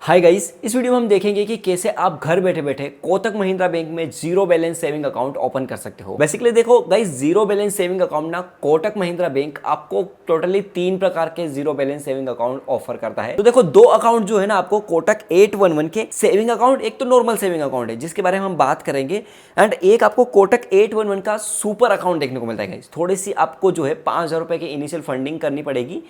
Hi guys, इस video में हम देखेंगे कि कैसे आप घर बैठे बैठे कोटक महिंद्रा बैंक में zero balance saving account open कर सकते हो। बेसिकली देखो guys, zero balance saving account ना कोटक महिंद्रा बैंक आपको टोटली 3 प्रकार के zero balance saving account offer करता है। तो देखो, 2 अकाउंट जो है ना आपको कोटक 811 के सेविंग अकाउंट, एक तो नॉर्मल सेविंग अकाउंट है जिसके बारे में हम बात करेंगे, एंड एक आपको कोटक 811 का सुपर अकाउंट देखने को मिलता है गाइस। थोड़ी सी आपको जो है 5,000 रुपए की इनिशियल फंडिंग करनी पड़ेगी,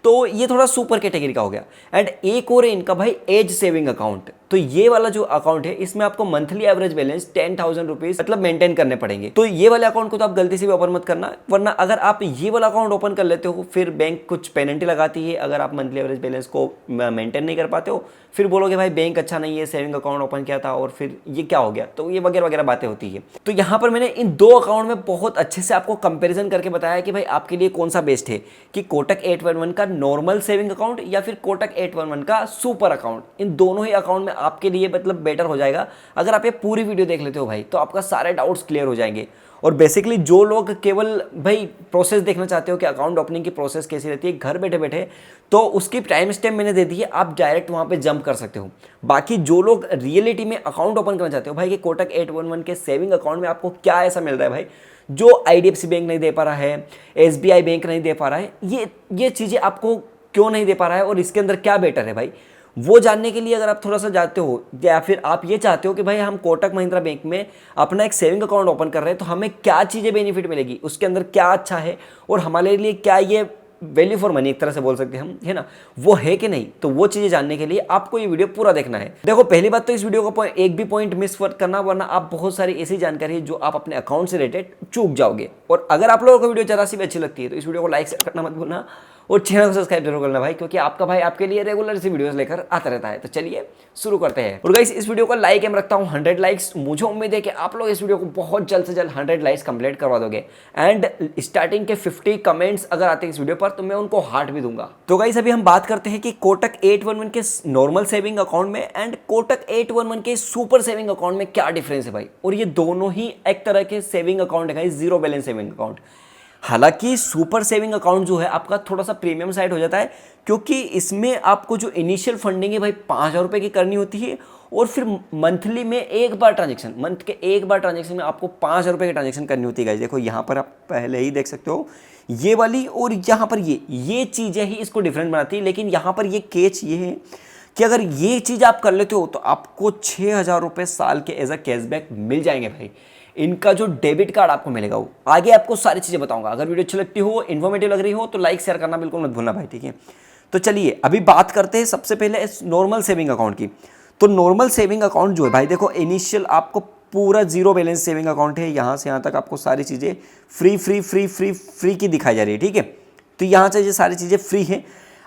तो ये थोड़ा सुपर कैटेगरी का हो गया। एंड एक और है इनका भाई एज सेविंग अकाउंट। तो ये वाला जो अकाउंट है इसमें आपको मंथली एवरेज बैलेंस 10,000 रुपीज मतलब मेंटेन करने पड़ेंगे। तो ये वाले अकाउंट को तो आप गलती से भी ओपन मत करना, वरना अगर आप ये वाला अकाउंट ओपन कर लेते हो फिर बैंक कुछ पेनल्टी लगाती है अगर आप मंथली एवरेज बैलेंस को मेंटेन नहीं कर पाते हो। फिर बोलोगे भाई बैंक अच्छा नहीं है, सेविंग अकाउंट ओपन किया था और फिर ये क्या हो गया, तो ये वगैरह वगैरह बातें होती है। तो यहाँ पर मैंने इन 2 अकाउंट में बहुत अच्छे से आपको कंपेरिजन करके बताया कि भाई आपके लिए कौन सा बेस्ट है, कि कोटक 811 का नॉर्मल सेविंग अकाउंट या फिर कोटक 811 का सुपर अकाउंट। इन दोनों ही अकाउंट में आपके लिए मतलब बेटर हो जाएगा। अगर आप ये पूरी वीडियो देख लेते हो भाई तो आपका सारे डाउट्स क्लियर हो जाएंगे। और बेसिकली जो लोग केवल भाई प्रोसेस देखना चाहते हो कि अकाउंट ओपनिंग की प्रोसेस कैसी रहती है घर बैठे बैठे, तो उसकी टाइम स्टेप मैंने दे दी है, आप डायरेक्ट वहां पे जंप कर सकते हो। बाकी जो लोग रियलिटी में अकाउंट ओपन करना चाहते हो भाई कि कोटक 811 के सेविंग अकाउंट में आपको क्या ऐसा मिल रहा है भाई जो IDFC बैंक नहीं दे पा रहा है, SBI बैंक नहीं दे पा रहा है, ये चीज़ें आपको क्यों नहीं दे पा रहा है और इसके अंदर क्या बेटर है भाई, वो जानने के लिए अगर आप थोड़ा सा जाते हो, या फिर आप ये चाहते हो कि भाई हम कोटक महिंद्रा बैंक में अपना एक सेविंग अकाउंट ओपन कर रहे हैं तो हमें क्या चीज़ें बेनिफिट मिलेगी, उसके अंदर क्या अच्छा है और हमारे लिए क्या ये वैल्यू फॉर मनी एक तरह से बोल सकते हैं हम, है ना, वो है कि नहीं। तो वो चीज़ें जानने के लिए आपको ये वीडियो पूरा देखना है। देखो, पहली बात तो इस वीडियो का एक भी पॉइंट मिस करना, वरना आप बहुत सारी ऐसी जानकारी है जो आप अपने अकाउंट से रिलेटेड चूक जाओगे। और अगर आप लोगों को वीडियो जरा सी भी अच्छी लगती है तो इस वीडियो को लाइक शेयर करना मत भूलना और चैनल को सब्सक्राइब जरूर करना भाई, क्योंकि आपका भाई आपके लिए रेगुलर सी वीडियोस लेकर आता रहता है। तो चलिए शुरू करते हैं। और गाइस, इस वीडियो को लाइक एम रखता हूँ 100 लाइक्स। मुझे उम्मीद है कि आप लोग इस वीडियो को बहुत जल्द से जल्द 100 लाइक्स कंप्लीट करवा दोगे, एंड स्टार्टिंग के 50 कमेंट्स अगर आते हैं इस वीडियो पर तो मैं उनको हार्ट भी दूंगा। तो गाइस, अभी हम बात करते हैं कि कोटक 811 के नॉर्मल सेविंग अकाउंट में एंड कोटक 811 के सुपर सेविंग अकाउंट में क्या डिफरेंस है भाई। और ये दोनों ही एक तरह के सेविंग अकाउंट है, जीरो बैलेंस सेविंग अकाउंट। हालांकि सुपर सेविंग अकाउंट जो है आपका थोड़ा सा प्रीमियम साइड हो जाता है, क्योंकि इसमें आपको जो इनिशियल फंडिंग है भाई 5,000 रुपये की करनी होती है, और फिर मंथली में एक बार ट्रांजेक्शन, मंथ के एक बार ट्रांजेक्शन में आपको 5,000 रुपये की ट्रांजेक्शन करनी होती है। देखो यहाँ पर आप पहले ही देख सकते हो ये वाली, और यहाँ पर ये चीज़ें ही इसको डिफरेंट बनाती है। लेकिन यहाँ पर ये केच ये है कि अगर ये चीज़ आप कर लेते हो तो आपको 6,000 रुपये साल के एज अ कैशबैक मिल जाएंगे भाई। इनका जो डेबिट कार्ड आपको मिलेगा वो आगे आपको सारी चीज़ें बताऊंगा। अगर वीडियो अच्छी लगती हो, इन्फॉर्मेटिव लग रही हो तो लाइक शेयर करना बिल्कुल मत भूलना भाई, ठीक है। तो चलिए अभी बात करते हैं सबसे पहले इस नॉर्मल सेविंग अकाउंट की। तो नॉर्मल सेविंग अकाउंट जो है भाई, देखो इनिशियल आपको पूरा जीरो बैलेंस सेविंग अकाउंट है, यहाँ से यहाँ तक आपको सारी चीज़ें फ्री की दिखाई जा रही है, ठीक है। तो यहाँ से ये सारी चीज़ें फ्री है।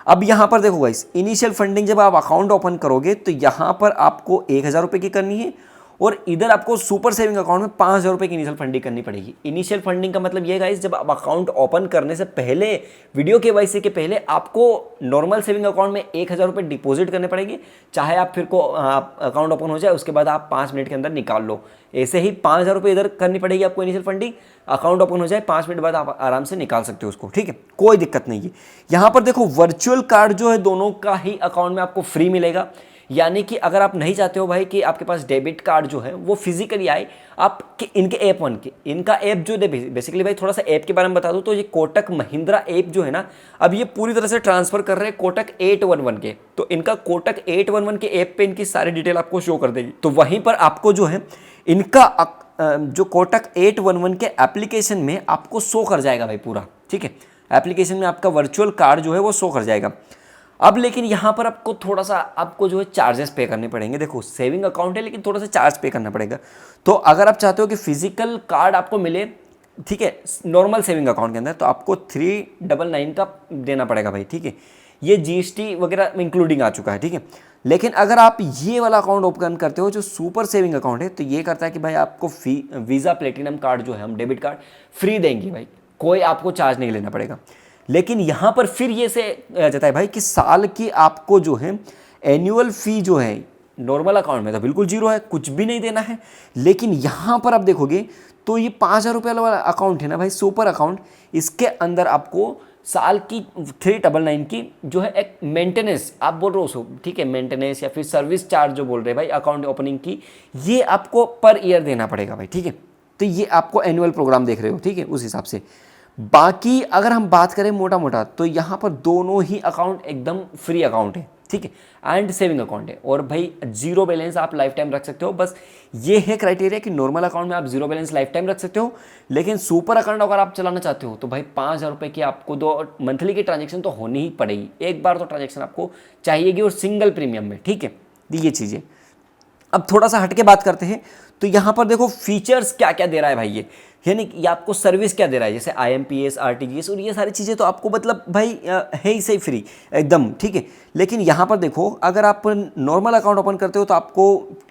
अब यहाँ पर देखो गाइस, इनिशियल फंडिंग जब आप अकाउंट ओपन करोगे तो यहाँ पर आपको 1,000 रुपये की करनी है, और इधर आपको सुपर सेविंग अकाउंट में 5,000 रुपये की इनिशियल फंडिंग करनी पड़ेगी। इनिशियल फंडिंग का मतलब ये गाइस, जब आप अकाउंट ओपन करने से पहले, वीडियो KYC के पहले आपको नॉर्मल सेविंग अकाउंट में 1,000 रुपये डिपॉजिट करने पड़ेंगे। चाहे आप फिर को अकाउंट ओपन हो जाए उसके बाद आप 5 मिनट के अंदर निकाल लो, ऐसे ही 5,000 रुपये इधर करनी पड़ेगी आपको इनिशियल फंडिंग। अकाउंट ओपन हो जाए 5 मिनट बाद आप आराम से निकाल सकते हो उसको, ठीक है, कोई दिक्कत नहीं है। यहाँ पर देखो, वर्चुअल कार्ड जो है दोनों का ही अकाउंट में आपको फ्री मिलेगा। यानी कि अगर आप नहीं चाहते हो भाई कि आपके पास डेबिट कार्ड जो है वो फिजिकली आए, आप इनके ऐप इनका ऐप जो है बेसिकली भाई, थोड़ा सा ऐप के बारे में बता दूं तो ये कोटक महिंद्रा ऐप जो है ना, अब ये पूरी तरह से ट्रांसफर कर रहे हैं कोटक 811 के। तो इनका कोटक 811 के ऐप पे इनकी सारी डिटेल आपको शो कर देगी। तो वहीं पर आपको जो है इनका जो कोटक 811 के एप्लीकेशन में आपको शो कर जाएगा भाई पूरा, ठीक है। एप्लीकेशन में आपका वर्चुअल कार्ड जो है वो शो कर जाएगा। अब लेकिन यहाँ पर आपको थोड़ा सा आपको जो है चार्जेस पे करने पड़ेंगे। देखो सेविंग अकाउंट है लेकिन थोड़ा सा चार्ज पे करना पड़ेगा। तो अगर आप चाहते हो कि फिजिकल कार्ड आपको मिले, ठीक है, नॉर्मल सेविंग अकाउंट के अंदर, तो आपको 399 का देना पड़ेगा भाई, ठीक है। ये GST वगैरह इंक्लूडिंग आ चुका है, ठीक है। लेकिन अगर आप ये वाला अकाउंट ओपन करते हो जो सुपर सेविंग अकाउंट है, तो ये करता है कि भाई आपको वीज़ा प्लेटिनम कार्ड जो है, हम डेबिट कार्ड फ्री देंगे भाई, कोई आपको चार्ज नहीं लेना पड़ेगा। लेकिन यहाँ पर फिर ये से जाता है भाई कि साल की आपको जो है एनुअल फी जो है, नॉर्मल अकाउंट में तो बिल्कुल जीरो है, कुछ भी नहीं देना है। लेकिन यहाँ पर आप देखोगे तो ये 5,000 रुपये वाला अकाउंट है ना भाई, सुपर अकाउंट, इसके अंदर आपको साल की 399 की जो है एक मेंटेनेंस आप बोल रहे हो सो, ठीक है, मेंटेनेंस या फिर सर्विस चार्ज जो बोल रहे हैं भाई अकाउंट ओपनिंग की, ये आपको पर ईयर देना पड़ेगा भाई, ठीक है। तो ये आपको एनुअल प्रोग्राम देख रहे हो, ठीक है, उस हिसाब से। बाकी अगर हम बात करें मोटा मोटा तो यहाँ पर दोनों ही अकाउंट एकदम फ्री अकाउंट है, ठीक है, एंड सेविंग अकाउंट है। और भाई जीरो बैलेंस आप लाइफ टाइम रख सकते हो, बस ये है क्राइटेरिया कि नॉर्मल अकाउंट में आप जीरो बैलेंस लाइफ टाइम रख सकते हो, लेकिन सुपर अकाउंट अगर आप चलाना चाहते हो तो भाई 5,000 रुपये की आपको दो मंथली की ट्रांजेक्शन तो होनी ही पड़ेगी, एक बार तो ट्रांजेक्शन आपको चाहिएगी, और सिंगल प्रीमियम में, ठीक है। ये चीज़ें अब थोड़ा सा हटके बात करते हैं। तो यहाँ पर देखो फीचर्स क्या क्या दे रहा है भाई ये, यानी कि आपको सर्विस क्या दे रहा है, जैसे IMPS RTGS और ये सारी चीज़ें तो आपको मतलब भाई है ही सही फ्री एकदम, ठीक है। लेकिन यहाँ पर देखो अगर आप नॉर्मल अकाउंट ओपन करते हो तो आपको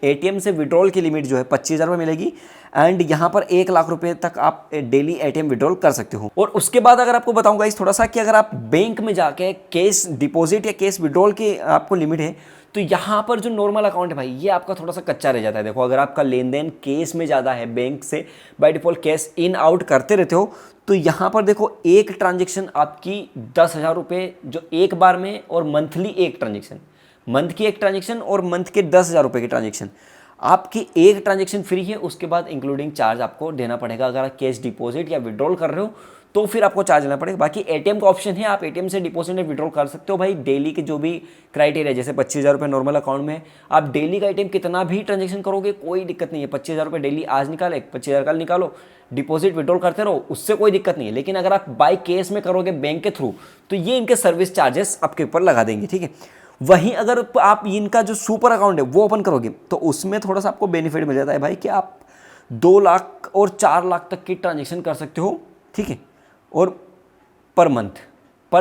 ATM से विड्रॉल की लिमिट जो है 25,000 रुपये मिलेगी, एंड यहाँ पर 1 लाख रुपए तक आप डेली ATM विड्रॉल कर सकते हो। और उसके बाद अगर आपको बताऊंगा इस थोड़ा सा कि अगर आप बैंक में जाके कैश डिपॉजिट या कैश विड्रॉल की आपको लिमिट है, तो यहाँ पर जो नॉर्मल अकाउंट है भाई ये आपका थोड़ा सा कच्चा रह जाता है। देखो अगर आपका लेन देन केस में ज़्यादा है, बैंक से by default cash in out करते रहते हो, तो यहाँ पर देखो एक ट्रांजेक्शन आपकी 10,000 रुपये जो एक बार में, और मंथली एक ट्रांजेक्शन, मंथ की एक ट्रांजेक्शन और मंथ के 10,000 रुपये की ट्रांजेक्शन, आपकी एक ट्रांजेक्शन फ्री है। उसके बाद इंक्लूडिंग चार्ज आपको देना पड़ेगा। अगर आप कैश डिपॉजिट या विड्रॉल कर रहे हो तो फिर आपको चार्ज लेना पड़ेगा। बाकी ATM का ऑप्शन है, आप ATM से डिपॉजिट या विड्रॉल कर सकते हो भाई। डेली के जो भी क्राइटेरिया, जैसे 25,000 रुपये नॉर्मल अकाउंट में, आप डेली का ATM कितना भी ट्रांजेक्शन करोगे कोई दिक्कत नहीं है। 25,000 रुपये डेली आज निकाले, 25,000 कल निकालो, डिपॉजिट विड्रॉल करते रहो, उससे कोई दिक्कत नहीं है। लेकिन अगर आप बाई केस में करोगे बैंक के थ्रू, तो ये इनके सर्विस चार्जेस आपके ऊपर लगा देंगे, ठीक है। वहीं अगर आप इनका जो सुपर अकाउंट है वो ओपन करोगे तो उसमें थोड़ा सा आपको बेनिफिट मिल जाता है भाई, कि आप 2 लाख और 4 लाख तक की ट्रांजेक्शन कर सकते हो, ठीक है। और पर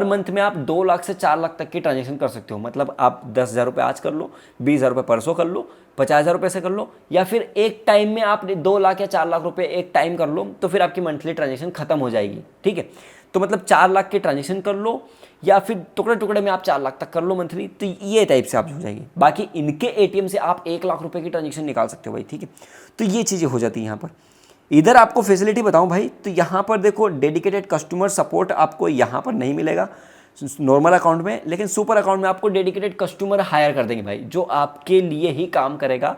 मंथ में आप 2 लाख से 4 लाख तक की ट्रांजेक्शन कर सकते हो। मतलब आप 10,000 रुपये आज कर लो, 20,000 रुपये परसों कर लो, 50,000 रुपये से कर लो, या फिर एक टाइम में आप 2 लाख या 4 लाख रुपये एक टाइम कर लो, तो फिर आपकी मंथली ट्रांजेक्शन खत्म हो जाएगी, ठीक है। तो मतलब 4 लाख की ट्रांजेक्शन कर लो, या फिर टुकड़े टुकड़े में आप 4 लाख तक कर लो मंथली, तो ये टाइप से आप हो जाएगी। बाकी इनके ATM से आप 1 लाख रुपए की ट्रांजेक्शन निकाल सकते हो भाई, ठीक है। तो ये चीज़ें हो जाती है यहाँ पर। इधर आपको फैसिलिटी बताऊं भाई, तो यहाँ पर देखो डेडिकेटेड कस्टमर सपोर्ट आपको यहाँ पर नहीं मिलेगा नॉर्मल अकाउंट में, लेकिन सुपर अकाउंट में आपको डेडिकेटेड कस्टमर हायर कर देंगे भाई, जो आपके लिए ही काम करेगा।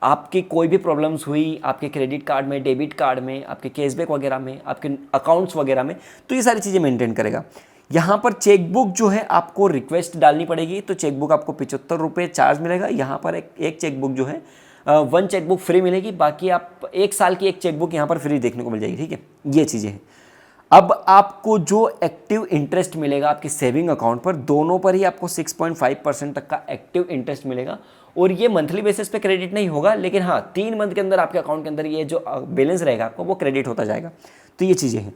आपकी कोई भी प्रॉब्लम्स हुई आपके क्रेडिट कार्ड में, डेबिट कार्ड में, आपके कैशबैक वगैरह में, आपके अकाउंट्स वगैरह में, तो ये सारी चीज़ें मेंटेन करेगा। यहाँ पर चेकबुक जो है आपको रिक्वेस्ट डालनी पड़ेगी, तो चेकबुक आपको 75 रुपये चार्ज मिलेगा। यहाँ पर एक चेकबुक जो है 1 चेकबुक फ्री मिलेगी। बाकी आप 1 साल की एक चेकबुक यहाँ पर फ्री देखने को मिल जाएगी, ठीक है। ये चीज़ें हैं। अब आपको जो एक्टिव इंटरेस्ट मिलेगा आपके सेविंग अकाउंट पर, दोनों पर ही आपको 6.5% तक का एक्टिव इंटरेस्ट मिलेगा। और ये मंथली बेसिस पे क्रेडिट नहीं होगा, लेकिन हाँ 3 मंथ के अंदर आपके अकाउंट के अंदर ये जो बैलेंस रहेगा आपको वो क्रेडिट होता जाएगा। तो ये चीज़ें हैं।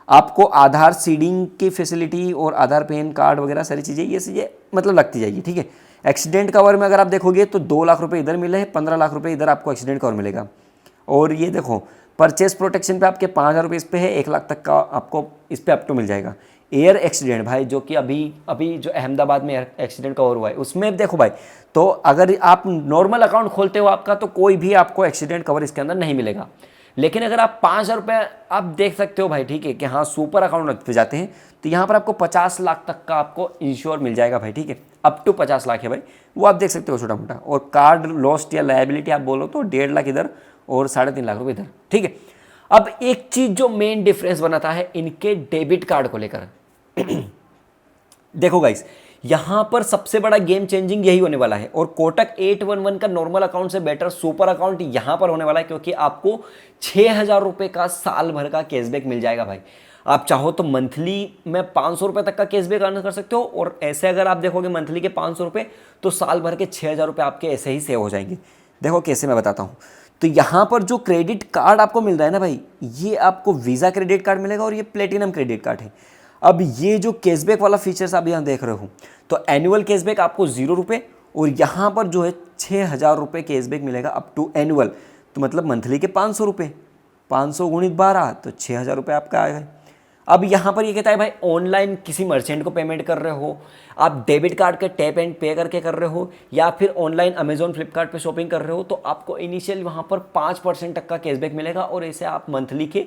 आपको आधार सीडिंग की फैसिलिटी और आधार पैन कार्ड वगैरह सारी चीज़ें ये चीज़ें मतलब लगती जाएगी, ठीक है। एक्सीडेंट कवर में अगर आप देखोगे तो 2 लाख रुपए इधर मिले हैं, 15 लाख रुपए इधर आपको एक्सीडेंट कवर मिलेगा। और ये देखो परचेस प्रोटेक्शन पे आपके 5,000 रुपये इस पे है, 1 लाख तक का आपको इस पे अप टू मिल जाएगा। एयर एक्सीडेंट भाई, जो कि अभी जो अहमदाबाद में एक्सीडेंट कवर हुआ है उसमें देखो भाई, तो अगर आप नॉर्मल अकाउंट खोलते हो आपका, तो कोई भी आपको एक्सीडेंट कवर इसके अंदर नहीं मिलेगा। लेकिन अगर आप 5,000 रुपये आप देख सकते हो भाई, ठीक है, कि हाँ सुपर अकाउंट पे जाते हैं, तो यहाँ पर आपको 50 लाख तक का आपको इंश्योर मिल जाएगा भाई, ठीक है। अप टू 50 लाख है भाई, वो आप देख सकते हो छोटा मोटा। और कार्ड लॉस्ट या लायबिलिटी आप बोलो तो 1.5 लाख इधर और 3.5 लाख रुपये इधर, ठीक है। अब एक चीज जो मेन डिफरेंस बनाता है इनके डेबिट कार्ड को लेकर देखो गाइस, यहां पर सबसे बड़ा गेम चेंजिंग यही होने वाला है। और कोटक 811 का नॉर्मल अकाउंट से बेटर सुपर अकाउंट यहां पर होने वाला है, क्योंकि आपको 6,000 रुपए का साल भर का कैशबैक मिल जाएगा भाई। आप चाहो तो मंथली में 500 रुपए तक का कैशबैक अर्न कर सकते हो, और ऐसे अगर आप देखोगे मंथली के 500 रुपए, तो साल भर के 6,000 रुपए आपके ऐसे ही सेव हो जाएंगे। देखो कैसे, मैं बताता हूं। तो यहाँ पर जो क्रेडिट कार्ड आपको मिल रहा है ना भाई, ये आपको वीज़ा क्रेडिट कार्ड मिलेगा और ये प्लेटिनम क्रेडिट कार्ड है। अब ये जो कैशबैक वाला फीचर्स आप यहाँ देख रहे हो, तो एनुअल कैशबैक आपको 0 रुपये, और यहाँ पर जो है 6,000 रुपये कैशबैक मिलेगा अप टू एनुअल। तो मतलब मंथली के 500 रुपये, 500 गुणित 12 तो 6,000 रुपये आपका आएगा। अब यहाँ पर ये कहता है भाई ऑनलाइन किसी मर्चेंट को पेमेंट कर रहे हो, आप डेबिट कार्ड के टैप एंड पे करके कर रहे हो, या फिर ऑनलाइन अमेजोन फ्लिपकार्ट पे शॉपिंग कर रहे हो, तो आपको इनिशियल वहाँ पर 5% तक का कैशबैक मिलेगा। और ऐसे आप मंथली के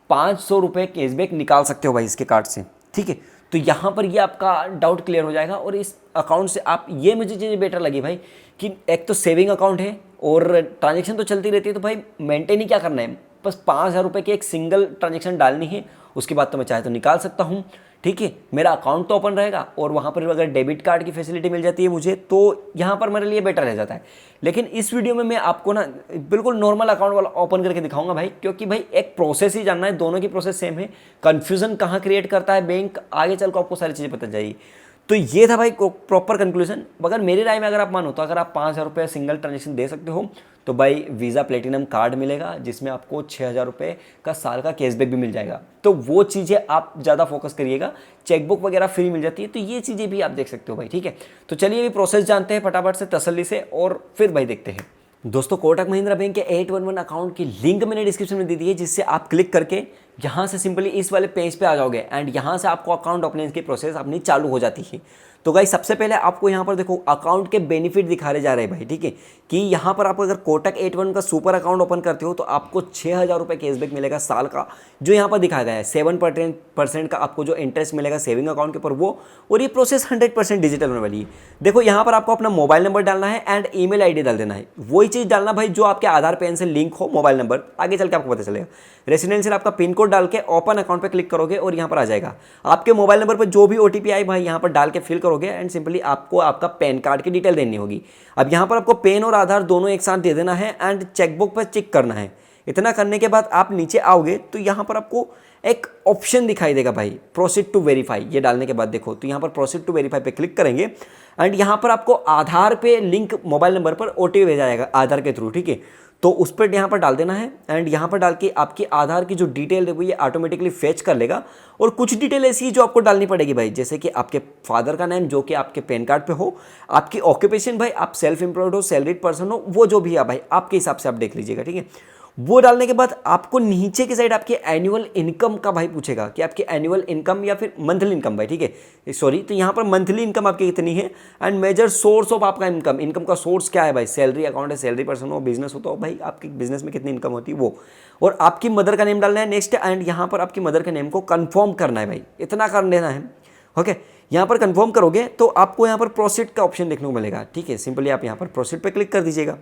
500 रुपये कैशबैक निकाल सकते हो भाई इसके कार्ड से, ठीक है। तो यहाँ पर ये आपका डाउट क्लियर हो जाएगा। और इस अकाउंट से आप, ये मुझे चीज़ें बेटर लगी भाई कि एक तो सेविंग अकाउंट है और ट्रांजेक्शन तो चलती रहती है, तो भाई मेंटेन ही क्या करना है, बस 5,000 रुपये की एक सिंगल ट्रांजेक्शन डालनी है, उसके बाद तो मैं चाहे तो निकाल सकता हूँ। ठीक है, मेरा अकाउंट तो ओपन रहेगा और वहाँ पर अगर डेबिट कार्ड की फैसिलिटी मिल जाती है मुझे, तो यहाँ पर मेरे लिए बेटर रह जाता है। लेकिन इस वीडियो में मैं आपको ना बिल्कुल नॉर्मल अकाउंट वाला ओपन करके दिखाऊंगा भाई, क्योंकि भाई एक प्रोसेस ही जानना है, दोनों की प्रोसेस सेम है। कन्फ्यूजन कहाँ क्रिएट करता है बैंक, आगे चल को आपको सारी चीज़ें पता जाएगी। तो ये था भाई प्रॉपर कंक्लूजन। मगर मेरी राय में अगर आप मानो तो अगर आप 5,000 रुपये सिंगल ट्रांजेक्शन दे सकते हो तो भाई वीज़ा प्लेटिनम कार्ड मिलेगा, जिसमें आपको 6,000 रुपये का साल का कैशबैक भी मिल जाएगा। तो वो चीज़ें आप ज़्यादा फोकस करिएगा। चेकबुक वगैरह फ्री मिल जाती है, तो ये चीज़ें भी आप देख सकते हो भाई। ठीक है, तो चलिए अभी प्रोसेस जानते हैं फटाफट से तसल्ली से, और फिर भाई देखते हैं। दोस्तों, कोटक महिंद्रा बैंक के 811 अकाउंट की लिंक मैंने डिस्क्रिप्शन में दे दी है, जिससे आप क्लिक करके यहाँ से सिंपली इस वाले पेज पे आ जाओगे एंड यहाँ से आपको अकाउंट ओपनिंग की प्रोसेस अपनी चालू हो जाती है। तो गाइस सबसे पहले आपको यहाँ पर देखो अकाउंट के बेनिफिट दिखाए जा रहे हैं भाई। ठीक है, कि यहाँ पर आप अगर कोटक 81 का सुपर अकाउंट ओपन करते हो तो आपको 6,000 रुपये कैशबैक मिलेगा साल का, जो यहाँ पर दिखाया गया है। 7% का आपको जो इंटरेस्ट मिलेगा सेविंग अकाउंट के ऊपर वो, और ये प्रोसेस 100% डिजिटल होने वाली है। देखो यहाँ पर आपको अपना मोबाइल नंबर डालना है एंड ईमेल आईडी डाल देना है। वही चीज़ डालना भाई जो आपके आधार पैन से लिंक हो मोबाइल नंबर, आगे चल के आपको पता चलेगा। रेसिडेंशियल आपका पिन कोड डाल के ओपन अकाउंट पे क्लिक करोगे और यहाँ पर आ जाएगा। आपके मोबाइल नंबर पर जो भी ओटीपी आए भाई यहाँ पर डाल के फिल करोगे एंड सिंपली आपको आपका पैन कार्ड की डिटेल देनी होगी। अब यहाँ पर आपको पेन और आधार दोनों एक साथ दे देना है एंड चेकबुक पर चेक करना है। इतना करने के बाद आप नीचे आओगे तो यहाँ पर आपको एक ऑप्शन दिखाई देगा भाई, प्रोसीड टू वेरीफाई। ये डालने के बाद देखो तो यहाँ पर प्रोसीड टू वेरीफाई पे क्लिक करेंगे एंड यहाँ पर आपको आधार पे लिंक मोबाइल नंबर पर ओटीपी भेजा जाएगा आधार के थ्रू। ठीक है, तो उस पर यहाँ पर डाल देना है एंड यहाँ पर डाल के आपकी आधार की जो डिटेल है वो ये ऑटोमेटिकली फेच कर लेगा। और कुछ डिटेल ऐसी है जो आपको डालनी पड़ेगी भाई, जैसे कि आपके फादर का नाम जो कि आपके पैन कार्ड पे हो, आपकी ऑक्यूपेशन भाई आप सेल्फ एम्प्लॉयड हो, सैलरीड पर्सन हो, वो जो भी है भाई आपके हिसाब से आप देख लीजिएगा। ठीक है, वो डालने के बाद आपको नीचे की साइड आपके एनुअल इनकम का भाई पूछेगा कि आपकी एनुअल इनकम या फिर मंथली इनकम भाई। ठीक है, सॉरी, तो यहाँ पर मंथली इनकम आपकी कितनी है एंड मेजर सोर्स ऑफ आपका इनकम, इनकम का सोर्स क्या है भाई, सैलरी अकाउंट है, सैलरी पर्सन हो, बिजनेस हो तो भाई आपके बिजनेस में कितनी इनकम होती है वो, और आपकी मदर का नेम डालना है नेक्स्ट एंड यहाँ पर आपकी मदर के नेम को कन्फर्म करना है भाई, इतना कर लेना है। ओके, यहाँ पर कंफर्म करोगे तो आपको यहाँ पर प्रोसीड का ऑप्शन देखने को मिलेगा। ठीक है, सिंपली आप यहाँ पर प्रोसीड पे क्लिक कर दीजिएगा।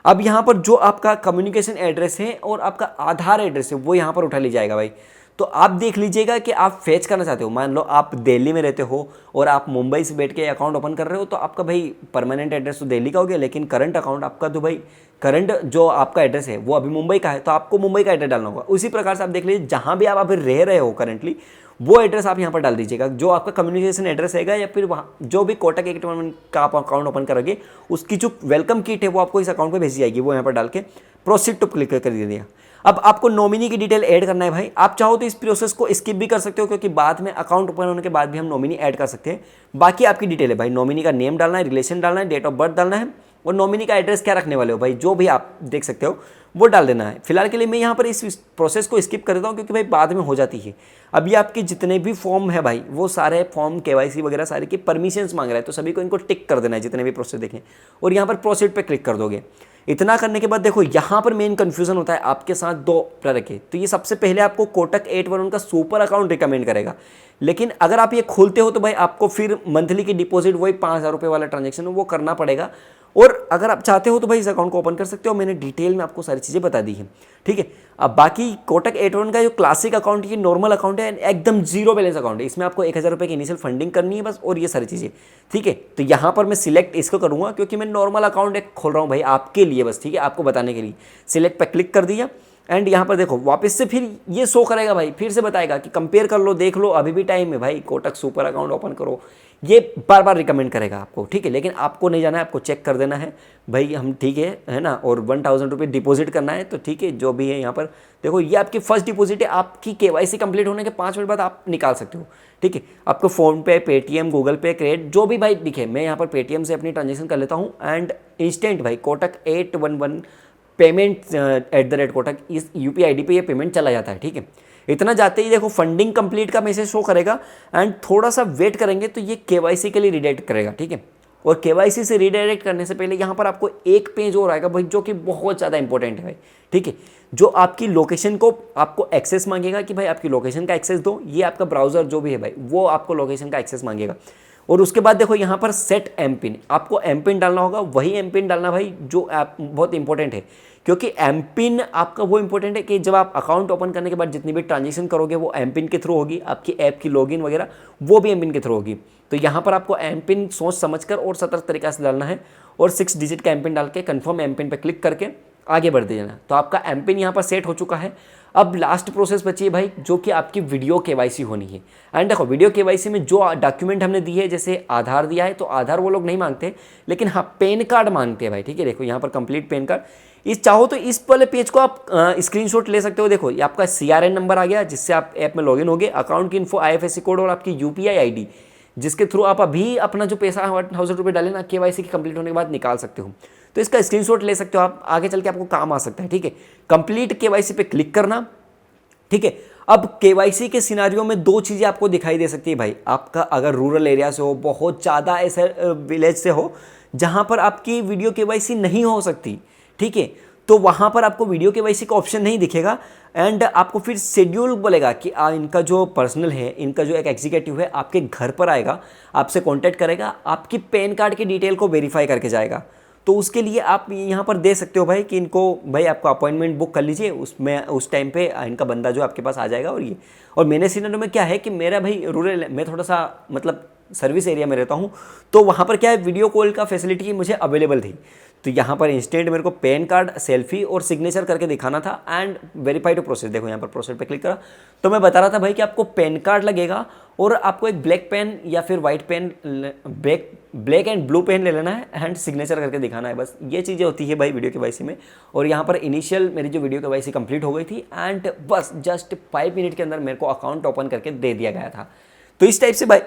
अब यहाँ पर जो आपका कम्युनिकेशन एड्रेस है और आपका आधार एड्रेस है वो यहाँ पर उठा ली जाएगा भाई। तो आप देख लीजिएगा कि आप फेच करना चाहते हो। मान लो आप दिल्ली में रहते हो और आप मुंबई से बैठ के अकाउंट ओपन कर रहे हो, तो आपका भाई परमानेंट एड्रेस तो दिल्ली का हो गया, लेकिन करंट अकाउंट आपका तो भाई करंट जो आपका एड्रेस है वो अभी मुंबई का है, तो आपको मुंबई का एड्रेस डालना होगा। उसी प्रकार से आप देख लीजिए जहाँ भी आप अभी रह रहे हो करेंटली, वो एड्रेस आप यहाँ पर डाल दीजिएगा, जो आपका कम्युनिकेशन एड्रेस रहेगा, या फिर वहाँ जो भी कोटक 81 का आप अकाउंट ओपन करोगे उसकी जो वेलकम किट है वो आपको इस अकाउंट पे भेजी जाएगी, वो यहाँ पर डाल के प्रोसीड टू क्लिक कर दिया। अब आपको नॉमिनी की डिटेल ऐड करना है भाई। आप चाहो तो इस प्रोसेस को स्किप भी कर सकते हो, क्योंकि बाद में अकाउंट ओपन होने के बाद भी हम नॉमिनी ऐड कर सकते हैं। बाकी आपकी डिटेल है भाई, नॉमिनी का नेम डालना है, रिलेशन डालना है, डेट ऑफ बर्थ डालना है, और नॉमिनी का एड्रेस क्या रखने वाले हो भाई, जो भी आप देख सकते हो वो डाल देना है। फिलहाल के लिए मैं यहाँ पर इस प्रोसेस को स्किप कर देता हूँ, क्योंकि भाई बाद में हो जाती है। अभी आपके जितने भी फॉर्म है भाई, वो सारे फॉर्म केवाईसी वगैरह सारे की परमिशंस मांग रहा है, तो सभी को इनको टिक कर देना है जितने भी प्रोसेस देखें, और यहाँ पर प्रोसीड पे क्लिक कर दोगे। इतना करने के बाद देखो यहाँ पर मेन कंफ्यूजन होता है आपके साथ दो तरह के। तो ये सबसे पहले आपको कोटक 81 का सुपर अकाउंट रिकमेंड करेगा, लेकिन अगर आप ये खोलते हो तो भाई आपको फिर मंथली की डिपॉजिट वही 5,000 रुपये वाला ट्रांजेक्शन वो करना पड़ेगा। और अगर आप चाहते हो तो भाई इस अकाउंट को ओपन कर सकते हो, मैंने डिटेल में आपको सारी चीज़ें बता दी है। ठीक है, अब बाकी कोटक 81 का जो क्लासिक अकाउंट है, नॉर्मल अकाउंट है, एकदम जीरो बैलेंस अकाउंट है। इसमें आपको 1,000 रुपये की इनिशियल फंडिंग करनी है बस, और ये सारी चीज़ें। ठीक है, तो यहाँ पर मैं सिलेक्ट इसको करूँगा, क्योंकि मैं नॉर्मल अकाउंट एक खोल रहा हूँ भाई आपके लिए बस। ठीक है, आपको बताने के लिए सिलेक्ट पर क्लिक कर दिया एंड यहाँ पर देखो वापस से फिर ये शो करेगा भाई, फिर से बताएगा कि कंपेयर कर लो, देख लो, अभी भी टाइम है भाई, कोटक सुपर अकाउंट ओपन करो। ये बार बार रिकमेंड करेगा आपको। ठीक है, लेकिन आपको नहीं जाना है, आपको चेक कर देना है भाई हम ठीक है ना, और 1,000 रुपये डिपॉजिट करना है। तो ठीक है, जो भी है यहाँ पर देखो ये आपकी फर्स्ट डिपॉजिट है, आपकी केवाईसी कंप्लीट होने के 5 मिनट बाद आप निकाल सकते हो। ठीक है, आपको फ़ोन पे, पेटीएम, गूगल पे, क्रेडिट जो भी भाई दिखे, मैं यहाँ पर पेटीएम से अपनी ट्रांजेक्शन कर लेता हूँ एंड इंस्टेंट भाई कोटक 811 पेमेंट @कोटक इस UPI ID पे ये पेमेंट चला जाता है। ठीक है, इतना जाते ही देखो फंडिंग कंप्लीट का मैसेज शो करेगा एंड थोड़ा सा वेट करेंगे तो ये KYC के लिए रिडायरेक्ट करेगा। ठीक है, और केवाईसी से रीडायरेक्ट करने से पहले यहाँ पर आपको एक पेज और आएगा भाई, जो कि बहुत ज़्यादा इंपॉर्टेंट है भाई, ठीक है। जो आपकी लोकेशन को आपको एक्सेस मांगेगा कि भाई आपकी लोकेशन का एक्सेस दो, ये आपका ब्राउजर जो भी है भाई वो आपको लोकेशन का एक्सेस मांगेगा। और उसके बाद देखो यहाँ पर सेट एम पिन, आपको एम पिन डालना होगा, वही एम पिन डालना भाई जो आप बहुत इंपॉर्टेंट है, क्योंकि एम पिन आपका वो इंपॉर्टेंट है कि जब आप अकाउंट ओपन करने के बाद जितनी भी ट्रांजेक्शन करोगे वो एम पिन के थ्रू होगी, आपकी ऐप की लॉगिन वगैरह वो भी एम पिन के थ्रू होगी। तो यहाँ पर आपको एम पिन सोच समझकर और सतर्क तरीके से डालना है, और 6 डिजिट का एम पिन डाल के कन्फर्म एम पिन पर क्लिक करके आगे बढ़ देना। तो आपका एम पिन यहाँ पर सेट हो चुका है। अब लास्ट प्रोसेस बची है भाई, जो कि आपकी वीडियो केवाईसी होनी है। एंड देखो वीडियो केवाईसी में जो डॉक्यूमेंट हमने दी है, जैसे आधार दिया है तो आधार वो लोग नहीं मांगते, लेकिन हाँ पैन कार्ड मांगते हैं भाई, ठीक है। देखो यहाँ पर कंप्लीट पैन कार्ड, इस चाहो तो इस वाले पेज को आप स्क्रीनशॉट ले सकते हो। देखो ये आपका CRN नंबर आ गया, जिससे आप ऐप में लॉगिन होगे, अकाउंट की इन्फो, IFSC कोड और आपकी UPI ID, जिसके थ्रू आप अभी अपना जो पैसा 1000 रुपये डाले ना केवाईसी की कंप्लीट होने के बाद निकाल सकते हो। तो इसका स्क्रीनशॉट ले सकते हो आप, आगे चल के आपको काम आ सकता है, ठीक है। कंप्लीट केवाईसी पे क्लिक करना, ठीक है। अब केवाईसी के सिनारियो में दो चीज़ें आपको दिखाई दे सकती है भाई। आपका अगर रूरल एरिया से हो, बहुत ज़्यादा ऐसे विलेज से हो जहाँ पर आपकी वीडियो केवाईसी नहीं हो सकती, ठीक है, तो वहाँ पर आपको वीडियो केवाईसी का ऑप्शन नहीं दिखेगा। एंड आपको फिर शेड्यूल बोलेगा कि इनका जो पर्सनल है, इनका जो एक एग्जीक्यूटिव है आपके घर पर आएगा, आपसे कॉन्टैक्ट करेगा, आपकी पैन कार्ड की डिटेल को वेरीफाई करके जाएगा। तो उसके लिए आप यहाँ पर दे सकते हो भाई कि इनको भाई आपका अपॉइंटमेंट बुक कर लीजिए, उसमें उस टाइम पे इनका बंदा जो आपके पास आ जाएगा। और ये और मेरे सिनेरियो में क्या है कि मेरा भाई रूरल, मैं थोड़ा सा मतलब सर्विस एरिया में रहता हूँ, तो वहाँ पर क्या है वीडियो कॉल का फैसिलिटी मुझे अवेलेबल थी। तो यहाँ पर इंस्टेंट मेरे को पैन कार्ड, सेल्फी और सिग्नेचर करके दिखाना था एंड वेरीफाई टू प्रोसेस। देखो यहाँ पर प्रोसेस पे क्लिक करा तो मैं बता रहा था भाई कि आपको पैन कार्ड लगेगा और आपको एक ब्लैक पेन या फिर white pen, black and blue pen ले लेना है एंड सिग्नेचर करके दिखाना है। बस ये चीज़ें होती है भाई वीडियो केवाईसी में। और यहाँ पर इनिशियल मेरी जो वीडियो केवाईसी कंप्लीट हो गई थी एंड बस जस्ट 5 मिनट के अंदर मेरे को अकाउंट ओपन करके दे दिया गया था। तो इस टाइप से भाई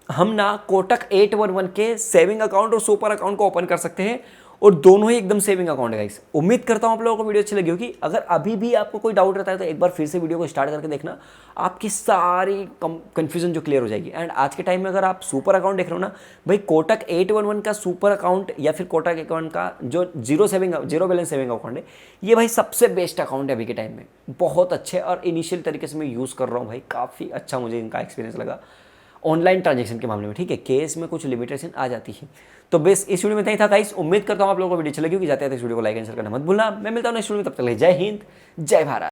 हम ना कोटक 811 के सेविंग अकाउंट और सुपर अकाउंट को ओपन कर सकते हैं, और दोनों ही एकदम सेविंग अकाउंट है गाइस। उम्मीद करता हूं आप लोगों को वीडियो अच्छी लगी होगी। अगर अभी भी आपको कोई डाउट रहता है तो एक बार फिर से वीडियो को स्टार्ट करके देखना, आपकी सारी कंफ्यूजन जो क्लियर हो जाएगी। एंड आज के टाइम में अगर आप सुपर अकाउंट देख रहे हो ना भाई, कोटक 811 का सुपर अकाउंट या फिर कोटक अकाउंट का जो जीरो बैलेंस सेविंग अकाउंट है, ये भाई सबसे बेस्ट अकाउंट है अभी के टाइम में। बहुत अच्छे और इनिशियल तरीके से मैं यूज़ कर रहा हूँ भाई, काफ़ी अच्छा मुझे इनका एक्सपीरियंस लगा ऑनलाइन ट्रांजैक्शन के मामले में, ठीक है। केस में कुछ लिमिटेशन आ जाती है। तो बेस इस वीडियो में इतना ही था गाइस। उम्मीद करता हूँ आप लोगों को वीडियो अच्छी लगी होगी। जाते हैं इस वीडियो को लाइक एंड शेयर करना मत भूलना। मैं मिलता हूँ नेक्स्ट वीडियो में, तब तक के लिए जय हिंद, जय भारत।